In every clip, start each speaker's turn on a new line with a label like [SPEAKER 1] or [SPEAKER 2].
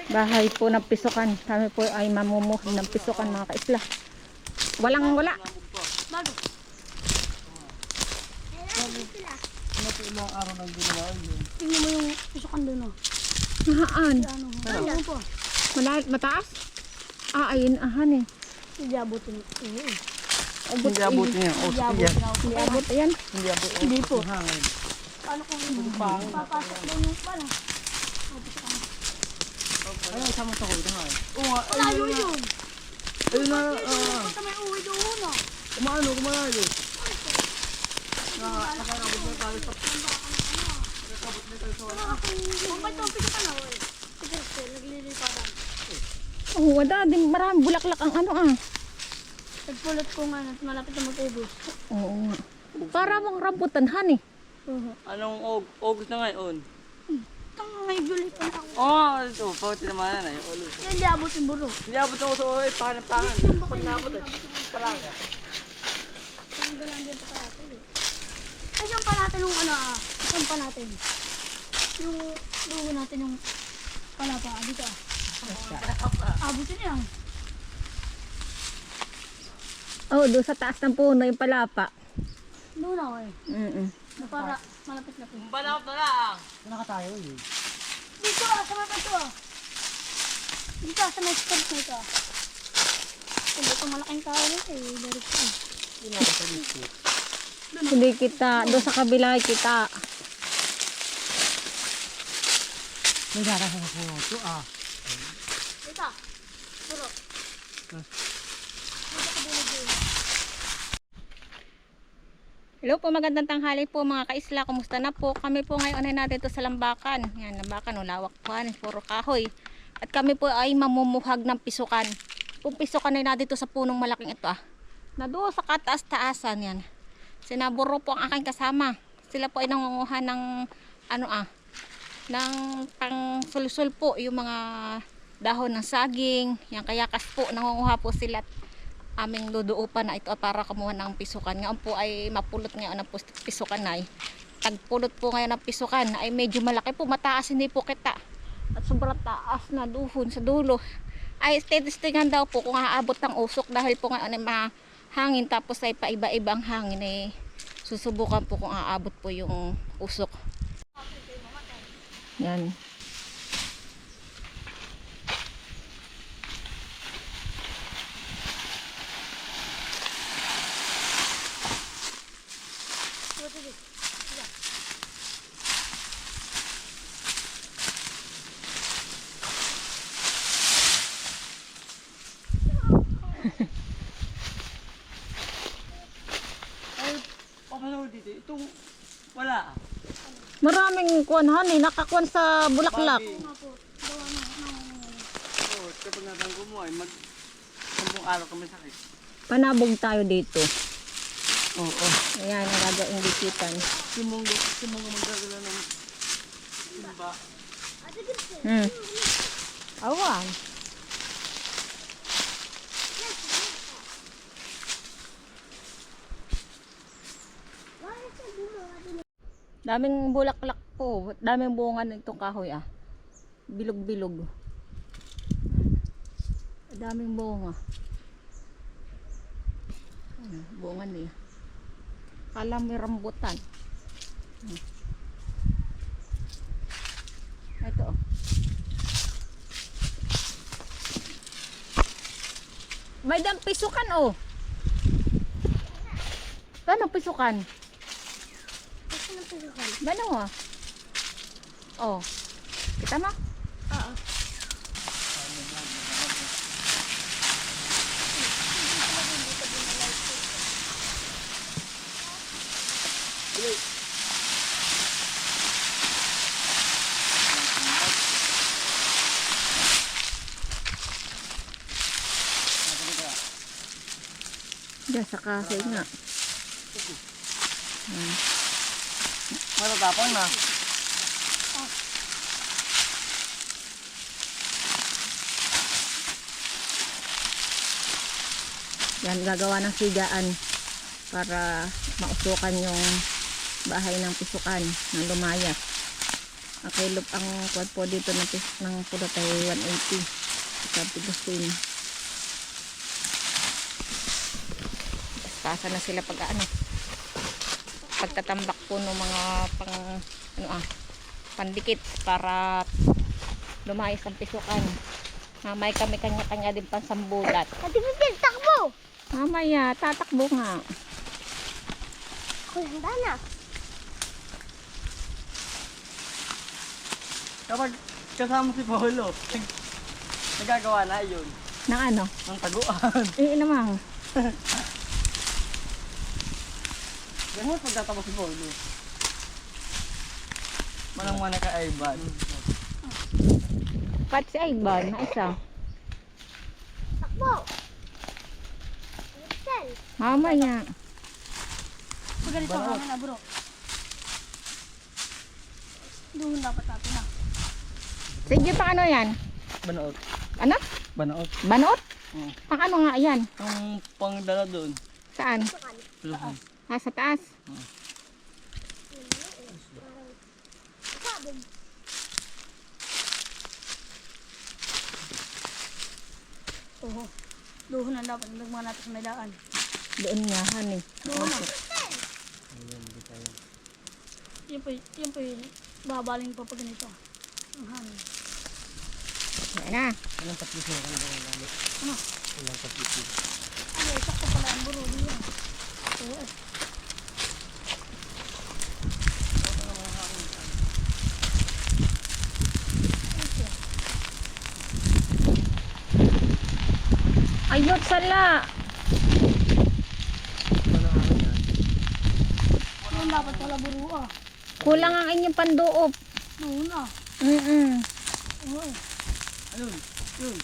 [SPEAKER 1] Bahay po ng pisukan. Kami po ay mamumuhay ng pisukan mga kaisla. Walang wala.
[SPEAKER 2] Bago.
[SPEAKER 3] Ilang araw nang ginawa yun.
[SPEAKER 2] Tingnan mo yung pisukan doon, oh.
[SPEAKER 1] Mahaan.
[SPEAKER 2] Ano? Ano po?
[SPEAKER 1] Mataas? Ayun, ahan eh.
[SPEAKER 2] Hindi abutin.
[SPEAKER 3] Hindi abutin yan. O,
[SPEAKER 2] Hindi
[SPEAKER 3] yan.
[SPEAKER 2] abutin.
[SPEAKER 1] Hindi abot yan.
[SPEAKER 3] Hindi abutin.
[SPEAKER 2] Hindi po.
[SPEAKER 3] Hangin.
[SPEAKER 2] Paano kung papasok doon yung pala?
[SPEAKER 3] Ayun, sama sa ko. Oo nga.
[SPEAKER 2] Malayo yun.
[SPEAKER 3] Ayun na.
[SPEAKER 2] Basta may uwi doon, oh.
[SPEAKER 3] Kumano, kumalayo. Nakarabot na tayo sa...
[SPEAKER 2] Kung ba't ang pisukan na, oh. Sige, nagliliparan.
[SPEAKER 1] Wala din. Maraming bulaklak ang ano
[SPEAKER 2] Nagpulot ko nga, malapit na mag-ubos.
[SPEAKER 1] Oo nga. Para mong rambutan han eh.
[SPEAKER 3] Anong August na ngayon?
[SPEAKER 2] Tanga ngayon, July pa na ako.
[SPEAKER 3] Oo, ito. Pagod naman na yung ulo.
[SPEAKER 2] Hindi abutin buro.
[SPEAKER 3] Hindi abot ako sa oy. Pangan. Pag naabot eh. Parang.
[SPEAKER 2] Tanggalan din pa natin eh. Ay, saan pa natin yung ano saan pa natin? Yung dugo natin yung palapa, dito ah. Abutin yan.
[SPEAKER 1] Doon sa taas ng puno yung palapa.
[SPEAKER 2] Doon ako eh. Para malapit na po.
[SPEAKER 3] Balakot na lang. Wala ka tayo eh.
[SPEAKER 2] Dito sa may pato ah. Dito sa may spot na ito ah. Hindi ko malaking tao nito eh. Direct eh.
[SPEAKER 1] Hindi kita. Doon sa kabila kita.
[SPEAKER 3] May dara sa puno ito ah.
[SPEAKER 2] Dito. Puro.
[SPEAKER 1] Hello po, magandang tanghali po mga kaisla. Kumusta na po? Kami po ngayon ay natin ito sa Lambakan. Yan, Lambakan, lawak po. Puro kahoy. At kami po ay mamumuhag ng pisukan. Kung pisukan ay natin ito sa punong malaking ito na doon sa kataas-taasan yan. Sinaburo po ang aking kasama. Sila po ay nangunguha ng ng pang sulsul po yung mga dahon ng saging. Yan, kayakas po nangunguha po sila. Aming duduupan na ito para kumuha ng pisukan. Ngayon po ay mapulot ngayon ng pisukan ay. Tagpulot po ngayon ng pisukan ay medyo malaki po, mataas hindi po kita. At sobrang taas na duhon sa dulo. Ay testingan daw po kung aabot ng usok dahil po ngayon ay mahangin tapos ay paiba-ibang hangin eh. Susubukan po kung aabot po yung usok. Yan.
[SPEAKER 3] Papasok dito. Itong wala.
[SPEAKER 1] Maraming kuwanhan eh, nakakuan sa bulaklak.
[SPEAKER 3] Oo, kapag natanggo mo ay sampung araw kami sakit.
[SPEAKER 1] Panabog tayo dito.
[SPEAKER 3] Oo.
[SPEAKER 1] Ayan, ang gagawing bikitan.
[SPEAKER 3] Simong magdadala ng simba.
[SPEAKER 1] Awan. Daming bulaklak po. Daming bunga nitong kahoy Bilog-bilog. Daming bunga. Bunga niya. Kala may rambutan. Ito. May dang pisukan Ano pisukan? Ano kita mo?
[SPEAKER 2] Oo.
[SPEAKER 1] Diyan sa kahoy nga.
[SPEAKER 3] Matatapang na.
[SPEAKER 1] Yan, gagawa ng sigaan para mausukan yung bahay ng pisukan ng lumayas. Ang kilo ang kuwan po dito ng pulot ay 180. Sabi gusin. Pasa na sila pag ano. Pagtatambak po ng mga pandikit para lumayas ang pisukan. Mamay kami kanya-kanya din pansambulat.
[SPEAKER 2] Ate Pimpin, takbo!
[SPEAKER 1] Mamaya, tatakbo nga.
[SPEAKER 2] Ako handa na.
[SPEAKER 3] Kapag kasama si Paolo, nagagawa na yun.
[SPEAKER 1] Nang ano?
[SPEAKER 3] Ng taguan.
[SPEAKER 1] Namang.
[SPEAKER 3] Yan mo pagtatapos si Paolo. Manang mana ka Ivan.
[SPEAKER 1] Pat si Ivan, na isa.
[SPEAKER 2] Takbo! Pimpin.
[SPEAKER 1] Mamaya.
[SPEAKER 2] Pag ganito ang hangin na bro. Doon dapat natin na.
[SPEAKER 1] Sige pa ano yan?
[SPEAKER 3] Banaot.
[SPEAKER 1] Ano?
[SPEAKER 3] Banaot.
[SPEAKER 1] Banot?
[SPEAKER 3] Oo.
[SPEAKER 1] Pang ano nga yan?
[SPEAKER 3] Ang pangdala doon.
[SPEAKER 1] Saan?
[SPEAKER 3] Puluhan.
[SPEAKER 1] Sa taas.
[SPEAKER 2] Oo. Doon na dapat nagmana natin sa may daan.
[SPEAKER 1] Doon nga, honey.
[SPEAKER 2] Doon na. Yan po yung babaling pa pag ganito. Ang hangin.
[SPEAKER 1] Yan na.
[SPEAKER 3] Anong patlis mo? Ano ba yung lalo?
[SPEAKER 2] Ano?
[SPEAKER 3] Ilang patlis mo?
[SPEAKER 2] Ano, sakto pala ang buro diyan. Oo eh.
[SPEAKER 1] Ay, not sala.
[SPEAKER 2] Doon dapat pala buro ah.
[SPEAKER 1] Kulang ang inyong panduop.
[SPEAKER 2] Doon na. Oo eh.
[SPEAKER 3] Ano? Yun.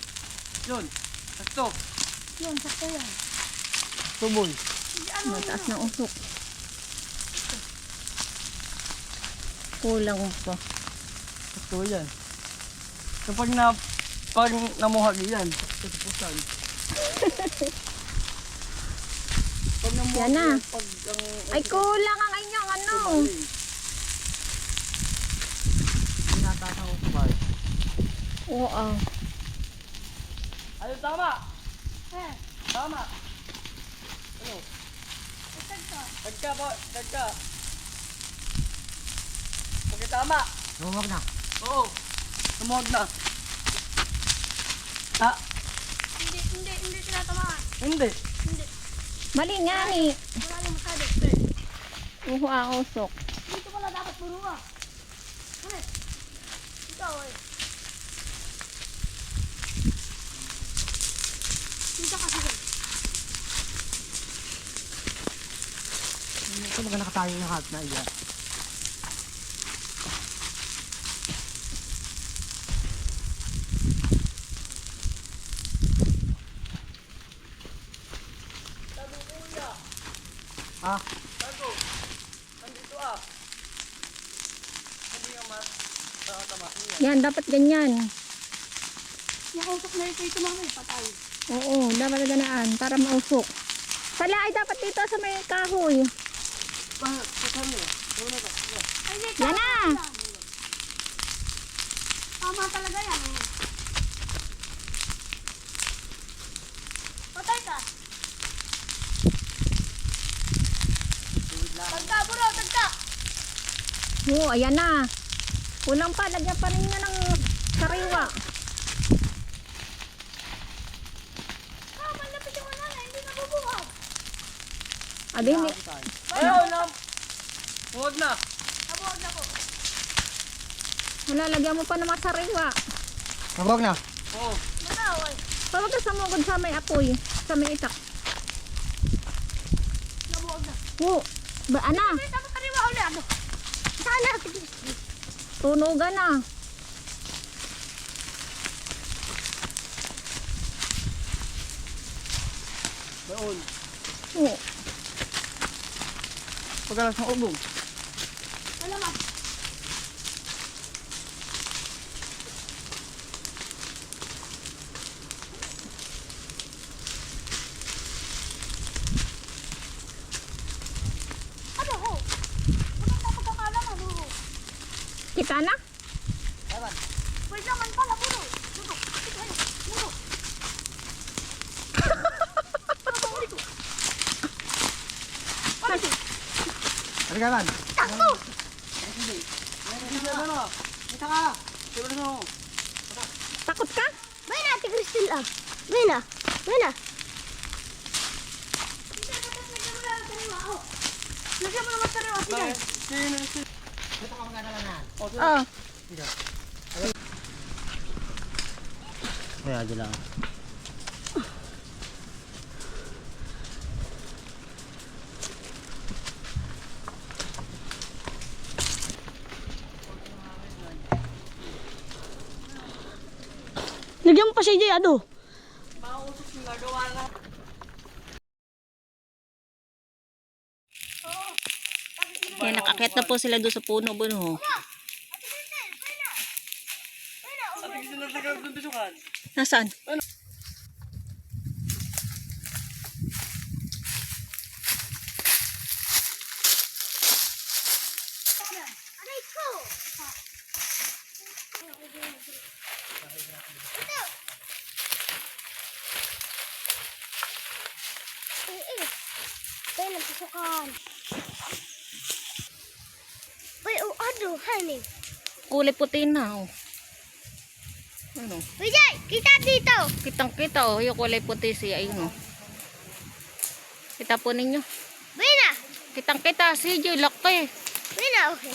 [SPEAKER 3] Yun. Sakto.
[SPEAKER 2] Yan, sakto yan.
[SPEAKER 3] Tuboy.
[SPEAKER 1] Mataas na usok. Kulang pa.
[SPEAKER 3] Sakto yan. Pag namuhag yan, tutupusan. Pag namuhag
[SPEAKER 1] Yan na.
[SPEAKER 3] pag ang...
[SPEAKER 1] Ay, kulang ang inyong ano.
[SPEAKER 3] Pinatataw ko ba?
[SPEAKER 1] Oo.
[SPEAKER 3] Ano tama?
[SPEAKER 2] Eh,
[SPEAKER 3] Tama. Ano?
[SPEAKER 2] tagka.
[SPEAKER 3] Tagka po. Tagka. Pagkatama.
[SPEAKER 4] Lumag na.
[SPEAKER 3] Oo. Tumuhag na. Ah,
[SPEAKER 2] Hindi tinatamaan.
[SPEAKER 3] hindi.
[SPEAKER 2] Hindi.
[SPEAKER 1] Mali nga ni.
[SPEAKER 2] Wala na masyado.
[SPEAKER 1] Uho ang usok.
[SPEAKER 2] Dito pala dapat buro ah. Ano eh? Ikaw eh. Dito kasi dyan.
[SPEAKER 4] Ito mga nakatayo ng hat na iya. Ah,
[SPEAKER 3] Tago. Nandito ah. Hindi nga tama.
[SPEAKER 1] Yan, dapat ganyan.
[SPEAKER 2] Yung usok na ito mami, patay.
[SPEAKER 1] Oo, dapat ganaan para mausok. Sala ay dapat dito sa may kahoy.
[SPEAKER 3] Pasan mo. Una ka.
[SPEAKER 2] Ay, hindi,
[SPEAKER 1] Yan na.
[SPEAKER 2] Tama talaga yan. oh. Patay ka. Tagka bro, tagka.
[SPEAKER 1] Oo, ayan na. Kulang pa, lagyan pa rin niya ng sariwa.
[SPEAKER 2] Ah, malapit yung ano na, hindi nabubuhaw.
[SPEAKER 1] Abi, hindi.
[SPEAKER 3] Ayaw na. Huwag na.
[SPEAKER 2] Nabuhag na po.
[SPEAKER 1] Wala, lagyan mo pa ng mga sariwa.
[SPEAKER 4] lumag na.
[SPEAKER 3] Oo.
[SPEAKER 2] Nataway.
[SPEAKER 1] Pawag ka sa mugod sa may apoy, sa may itak.
[SPEAKER 2] Nabuhag na.
[SPEAKER 1] Oo, ba, ana,
[SPEAKER 2] Ay, dapat kariwa ulit. Ano? Sana.
[SPEAKER 1] tunugan na.
[SPEAKER 3] Doon.
[SPEAKER 1] Oo.
[SPEAKER 3] Pagkalas ng ubong.
[SPEAKER 2] Wala man. Ano ho? Ano na pagkakala mo ho?
[SPEAKER 1] Kita na?
[SPEAKER 2] Wait naman pala, puro. Dito, dito, ayun. Puro.
[SPEAKER 4] Ano ka man?
[SPEAKER 2] Takbo!
[SPEAKER 3] Hindi ano. Kita ka. Diba na mo?
[SPEAKER 1] Takot ka?
[SPEAKER 2] May na, Ate Cristel ah. May na. May na. Lagyan mo naman sa rewa. Sige.
[SPEAKER 3] Sino?
[SPEAKER 4] Dito ka magkakalanan.
[SPEAKER 1] Oo.
[SPEAKER 4] Kaya, dyan lang.
[SPEAKER 2] Lagyan mo pa si Jay, ano?
[SPEAKER 3] Mautos yung nagawa na.
[SPEAKER 1] Yan, nakakit na po sila doon sa puno-buno.
[SPEAKER 3] At hindi na tagal ng bisukan.
[SPEAKER 1] Nasaan?
[SPEAKER 2] Aray ko! Kaya nagsusukan. Uy, ano, honey?
[SPEAKER 1] Kulay puti na. Oh. Ano?
[SPEAKER 2] Uy, Jay, kita dito!
[SPEAKER 1] Kitang-kita oh, yung kulay puti siya. Ayun oh. Kita po ninyo.
[SPEAKER 2] Bina!
[SPEAKER 1] Kitang-kita si Joy laki.
[SPEAKER 2] Bina, okay.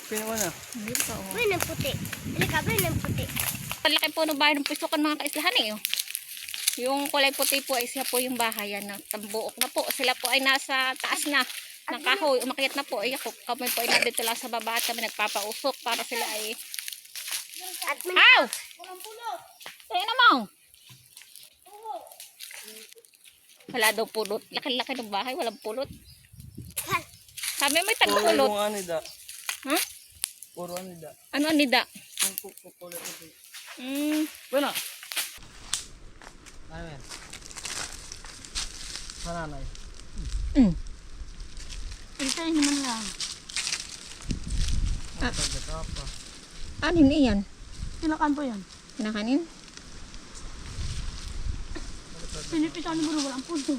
[SPEAKER 3] Pinuwa na.
[SPEAKER 1] Hindi pa oh.
[SPEAKER 2] Bina puti. Halika, bina puti.
[SPEAKER 1] Palaki po ng bahay ng pisukan mga kaislahan eh. Oh. Yung kulay puti po ay siya po yung bahayan na tambuok na po. Sila po ay nasa taas na ng kahoy. Umakyat na po. Ay ako, kami po ay nandito lang sa baba at kami nagpapausok para sila ay...
[SPEAKER 2] At may
[SPEAKER 1] Aw!
[SPEAKER 2] walang pulot.
[SPEAKER 1] Ayun naman! Wala daw pulot. Laki-laki ng bahay, walang pulot. Sabi may
[SPEAKER 3] Puro
[SPEAKER 1] tag-pulot.
[SPEAKER 3] yung anida.
[SPEAKER 1] Ha?
[SPEAKER 3] Puro anida.
[SPEAKER 1] Ano anida?
[SPEAKER 3] Yung kukulit ito.
[SPEAKER 1] Bueno.
[SPEAKER 4] Ano yan? Mananay.
[SPEAKER 2] Hintayin naman lang.
[SPEAKER 1] Ano yan?
[SPEAKER 2] Tinakan po yan.
[SPEAKER 1] Nakanin?
[SPEAKER 2] Pinipisan mo walang punto.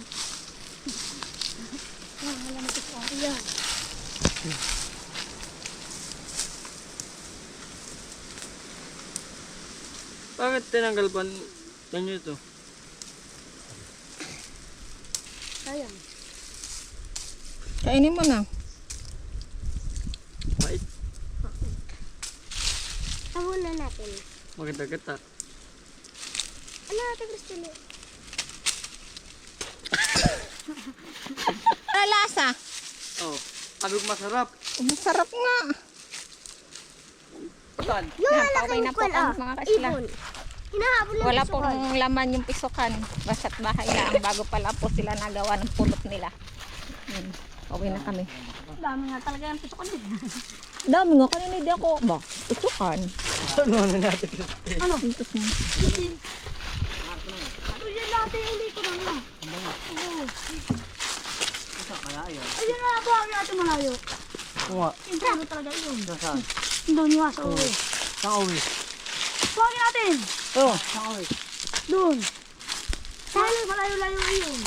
[SPEAKER 2] Wala na ito. Ayan.
[SPEAKER 3] Bakit tinanggal pa ninyo ito?
[SPEAKER 2] Ayan.
[SPEAKER 1] Kainin mo na.
[SPEAKER 3] Mait.
[SPEAKER 2] Tawon na natin.
[SPEAKER 3] Maganda-gata.
[SPEAKER 2] Ano natin gusto mo?
[SPEAKER 1] Ano lasa?
[SPEAKER 3] Oh. Sabi ko masarap.
[SPEAKER 1] Masarap nga.
[SPEAKER 3] Saan?
[SPEAKER 2] Yung
[SPEAKER 1] Yan, pauwi
[SPEAKER 2] malaking
[SPEAKER 1] na po
[SPEAKER 2] kwan,
[SPEAKER 1] kami, mga kasila.
[SPEAKER 2] ibon. Hinahabol ng
[SPEAKER 1] Wala
[SPEAKER 2] pisukan.
[SPEAKER 1] pong laman yung pisukan. Basta't bahay lang. Bago pala po sila nagawa ng pulot nila. Pauwi na kami.
[SPEAKER 2] Dami nga talaga yung pisukan din.
[SPEAKER 1] Dami nga. Kanina hindi ako. Ba? Pisukan.
[SPEAKER 3] Ano na natin?
[SPEAKER 2] Ano?
[SPEAKER 1] Ito siya.
[SPEAKER 2] Ano yan natin yung dito na nga? Oo. Ayun na po ang natin malayo.
[SPEAKER 3] Kuha.
[SPEAKER 2] Hindi ano talaga yun.
[SPEAKER 3] Nasaan?
[SPEAKER 2] Doon nga sa uwi.
[SPEAKER 3] Saan uwi?
[SPEAKER 2] Buhangin natin.
[SPEAKER 3] Oh. Saan uwi?
[SPEAKER 2] Doon. Saan malayo-layo yun.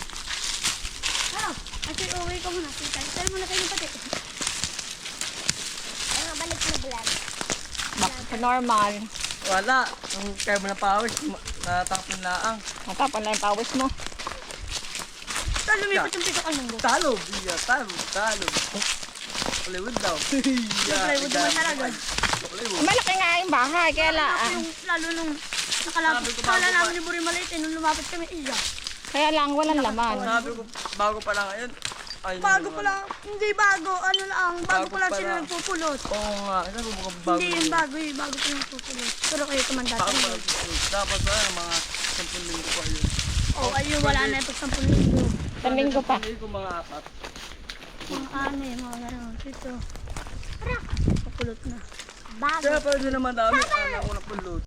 [SPEAKER 2] Ano? Kasi uwi ko muna. Tayo muna kayo pati. Ano balik na vlog?
[SPEAKER 1] Back to normal.
[SPEAKER 3] Wala. Ang kaya mo na pawis. Natakpin laang.
[SPEAKER 1] Matapon lang yung pawis mo.
[SPEAKER 2] Saan lumipat yung pisukan mo?
[SPEAKER 3] Talog. Iya, talog. Talog. Plywood daw. Iya.
[SPEAKER 2] Plywood naman talaga.
[SPEAKER 3] Plywood.
[SPEAKER 1] Malaki nga yung bahay. Kaya
[SPEAKER 2] Yung lalo nung nakalapit. Kala namin ni Buri Maliit. Nung lumapit kami, iya.
[SPEAKER 1] Kaya lang walang laman.
[SPEAKER 3] Sabi ko, bago pa lang ngayon. Ay,
[SPEAKER 2] Bago pa lang. Hindi bago. Ano lang. Bago pa lang
[SPEAKER 3] Bago pa
[SPEAKER 2] sila
[SPEAKER 3] lang.
[SPEAKER 2] nagpupulot.
[SPEAKER 3] Oo nga. Sabi ko, bago.
[SPEAKER 2] Hindi yung bago yung bago pa lang nagpupulot. Pero kayo tumanda
[SPEAKER 3] Bago pa
[SPEAKER 2] tayo.
[SPEAKER 3] lang. Dapat pa lang mga 10 linggo pa yun.
[SPEAKER 2] Oo, ayun. Wala na ito 10 linggo.
[SPEAKER 1] Isang linggo pa.
[SPEAKER 3] Hindi ko mga 4.
[SPEAKER 2] Mga ano eh. Mga gano'n. Ito. Pupulot na. Bago.
[SPEAKER 3] Kaya pala din naman dami. Ang unang pulot.